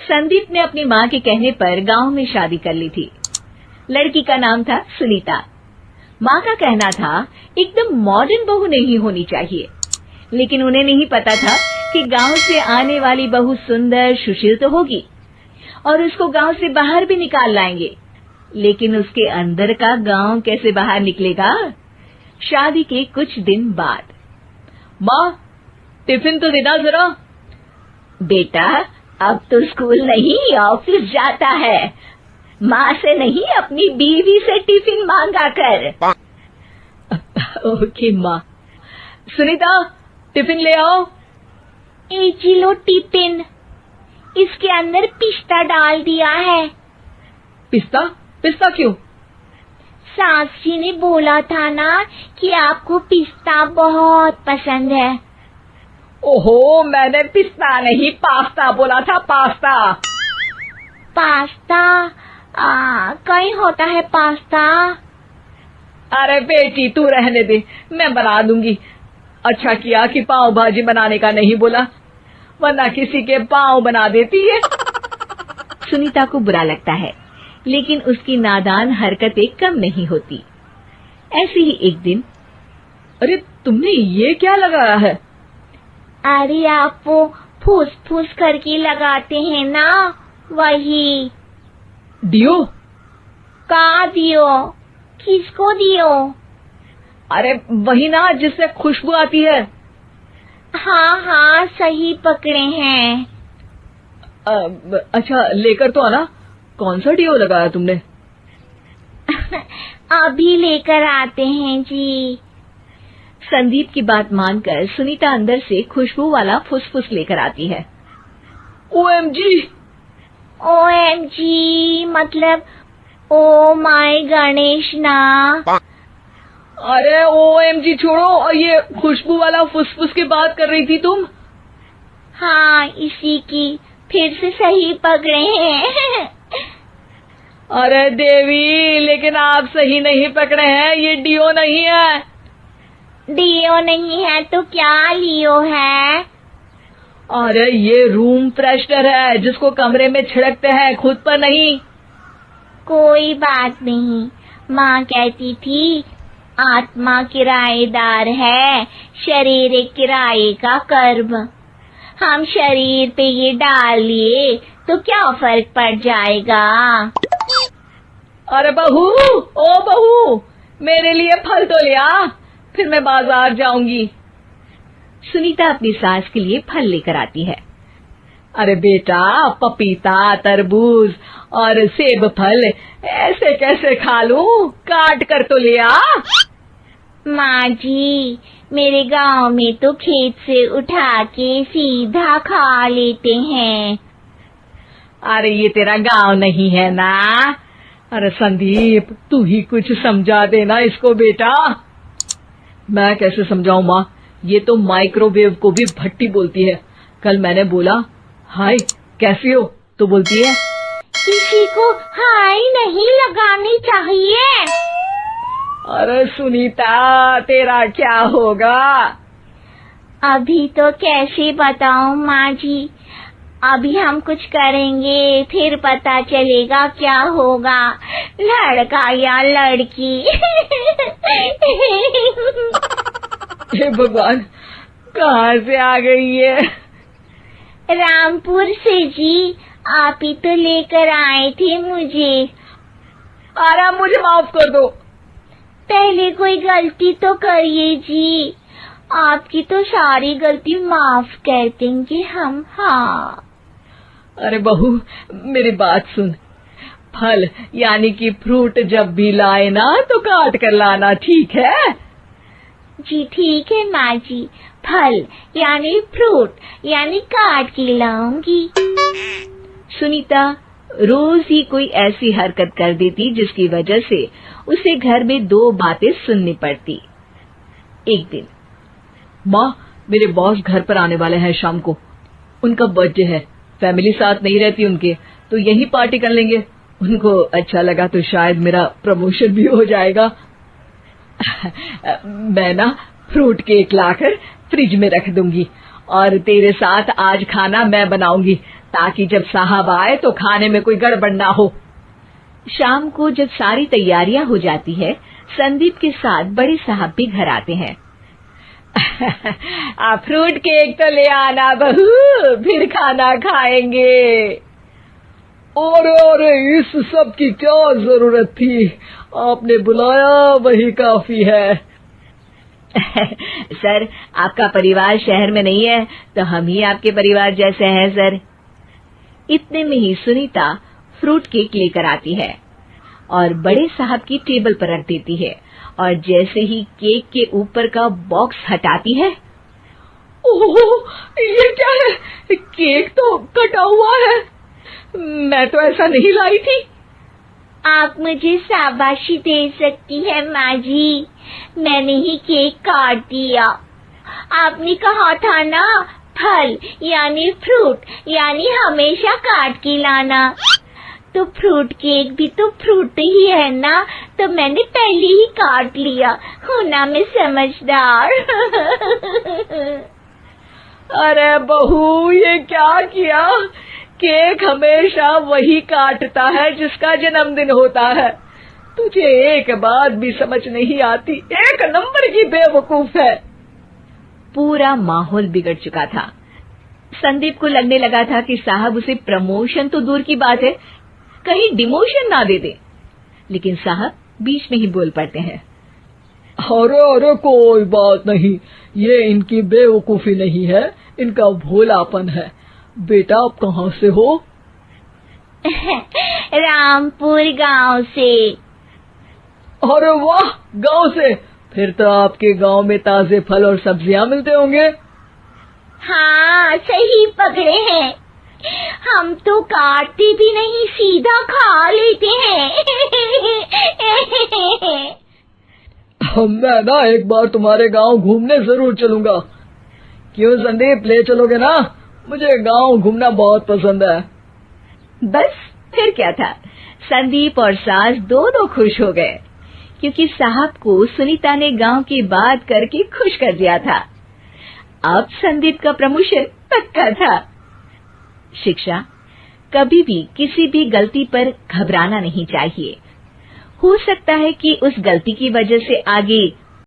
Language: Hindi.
संदीप ने अपनी माँ के कहने पर गांव में शादी कर ली थी। लड़की का नाम था सुनीता। माँ का कहना था एकदम मॉडर्न बहू नहीं होनी चाहिए, लेकिन उन्हें नहीं पता था कि गांव से आने वाली बहू सुंदर सुशील तो होगी और उसको गांव से बाहर भी निकाल लाएंगे, लेकिन उसके अंदर का गांव कैसे बाहर निकलेगा। शादी के कुछ दिन बाद, माँ टिफिन तो देना जरा। बेटा अब तो स्कूल नहीं ऑफिस जाता है, माँ से नहीं अपनी बीवी से टिफिन मांगा कर। ओके माँ। सुनीता टिफिन ले आओ। एक लो टिफिन, इसके अंदर पिस्ता डाल दिया है। पिस्ता? पिस्ता क्यों? सास जी ने बोला था ना कि आपको पिस्ता बहुत पसंद है। ओहो, मैंने पिस्ता नहीं पास्ता बोला था, पास्ता। पास्ता? कहीं होता है पास्ता? अरे बेटी तू रहने दे, मैं बना दूंगी। अच्छा किया कि पाव भाजी बनाने का नहीं बोला, वरना किसी के पाव बना देती है। सुनीता को बुरा लगता है, लेकिन उसकी नादान हरकतें कम नहीं होती। ऐसे ही एक दिन, अरे तुमने ये क्या लगाया है? अरे आप वो फूस फूस करके लगाते हैं ना, वही। डियो? का दियो? किसको दियो? अरे वही ना जिससे खुशबू आती है। हाँ सही पकड़े हैं। अच्छा लेकर तो आना। कौन सा डियो लगाया तुमने? अभी लेकर आते हैं जी। संदीप की बात मानकर सुनीता अंदर से खुशबू वाला फुसफुस लेकर आती है। ओएमजी! ओएमजी मतलब ओ माय गणेश ना। अरे ओएमजी छोड़ो, और ये खुशबू वाला फुसफुस की बात कर रही थी तुम? हाँ इसी की, फिर से सही पकड़े हैं। अरे देवी, लेकिन आप सही नहीं पकड़े हैं, ये डियो नहीं है। डियो नहीं है तो क्या लियो है? अरे ये रूम फ्रेशनर है, जिसको कमरे में छिड़कते हैं, खुद पर नहीं। कोई बात नहीं, माँ कहती थी आत्मा किराएदार है, शरीर एक किराए का कर्म। हम शरीर पे ये डाल लिए तो क्या फर्क पड़ जाएगा। अरे बहू, ओ बहू, मेरे लिए फल तो ले आ, फिर मैं बाजार जाऊंगी। सुनीता अपनी सास के लिए फल लेकर आती है। अरे बेटा, पपीता, तरबूज और सेब फल ऐसे कैसे खा लूं? काट कर तो ले आ। माँ जी, मेरे गांव में तो खेत से उठा के सीधा खा लेते हैं। अरे ये तेरा गांव नहीं है ना। अरे संदीप, तू ही कुछ समझा देना इसको बेटा। मैं कैसे समझाऊं माँ, ये तो माइक्रोवेव को भी भट्टी बोलती है। कल मैंने बोला हाय कैसी हो, तो बोलती है किसी को हाय नहीं लगानी चाहिए। अरे सुनीता, तेरा क्या होगा? अभी तो कैसे बताऊं माँ जी, अभी हम कुछ करेंगे फिर पता चलेगा क्या होगा, लड़का या लड़की। हे भगवान, कहाँ से आ गई है? रामपुर से जी, आप ही तो लेकर आए थे मुझे। अरे मुझे माफ कर दो। पहले कोई गलती तो करिए जी, आपकी तो सारी गलती माफ कर देंगे हम। हाँ अरे बहू, मेरी बात सुन। फल यानी कि फ्रूट जब भी लाए ना तो काट कर लाना, ठीक है? जी ठीक है माँ जी, फल यानी फ्रूट यानी काट के लाऊंगी। सुनीता रोज ही कोई ऐसी हरकत कर देती जिसकी वजह से उसे घर में दो बातें सुननी पड़ती। एक दिन, माँ, मेरे बॉस घर पर आने वाले हैं शाम को। उनका बर्थडे है, फैमिली साथ नहीं रहती उनके, तो यही पार्टी कर लेंगे। उनको अच्छा लगा तो शायद मेरा प्रमोशन भी हो जाएगा। मैं ना फ्रूट केक लाकर फ्रिज में रख दूंगी और तेरे साथ आज खाना मैं बनाऊंगी, ताकि जब साहब आए तो खाने में कोई गड़बड़ ना हो। शाम को जब सारी तैयारियां हो जाती है, संदीप के साथ बड़े साहब भी घर आते हैं। फ्रूट केक तो ले आना बहू, फिर खाना खाएंगे। अरे इस सब की क्या जरूरत थी, आपने बुलाया वही काफी है। सर, आपका परिवार शहर में नहीं है तो हम ही आपके परिवार जैसे हैं सर। इतने में ही सुनीता फ्रूट केक लेकर आती है और बड़े साहब की टेबल पर रख देती है, और जैसे ही केक के ऊपर का बॉक्स हटाती है, ओह, ये क्या है? केक तो कटा हुआ है। मैं तो ऐसा नहीं लाई थी। आप मुझे शाबाशी दे सकती है माँ जी, मैंने ही केक काट दिया। आपने कहा था ना, फल यानी फ्रूट यानी हमेशा काट के लाना। तो फ्रूट केक भी तो फ्रूट ही है ना, तो मैंने पहले ही काट लिया। हूँ ना मैं समझदार। अरे बहू, ये क्या किया? केक हमेशा वही काटता है जिसका जन्मदिन होता है। तुझे एक बात भी समझ नहीं आती, एक नंबर की बेवकूफ है। पूरा माहौल बिगड़ चुका था। संदीप को लगने लगा था कि साहब उसे प्रमोशन तो दूर की बात है, कहीं डिमोशन ना दे दे, लेकिन साहब बीच में ही बोल पड़ते हैं। अरे कोई बात नहीं, ये इनकी बेवकूफी नहीं है, इनका भोलापन है। बेटा आप कहाँ से हो? रामपुर गांव से। अरे वाह, गांव से? फिर तो आपके गांव में ताजे फल और सब्जियां मिलते होंगे। हाँ, सही पकड़े हैं। हम तो काटते भी नहीं, सीधा खा लेते हैं। मैं ना एक बार तुम्हारे गांव घूमने जरूर चलूंगा। क्यों संदीप, ले चलोगे ना? मुझे गांव घूमना बहुत पसंद है। बस फिर क्या था, संदीप और सास दोनों खुश हो गए, क्योंकि साहब को सुनीता ने गांव की बात करके खुश कर दिया था। अब संदीप का प्रमोशन पक्का था। शिक्षा, कभी भी किसी भी गलती पर घबराना नहीं चाहिए। हो सकता है कि उस गलती की वजह से आगे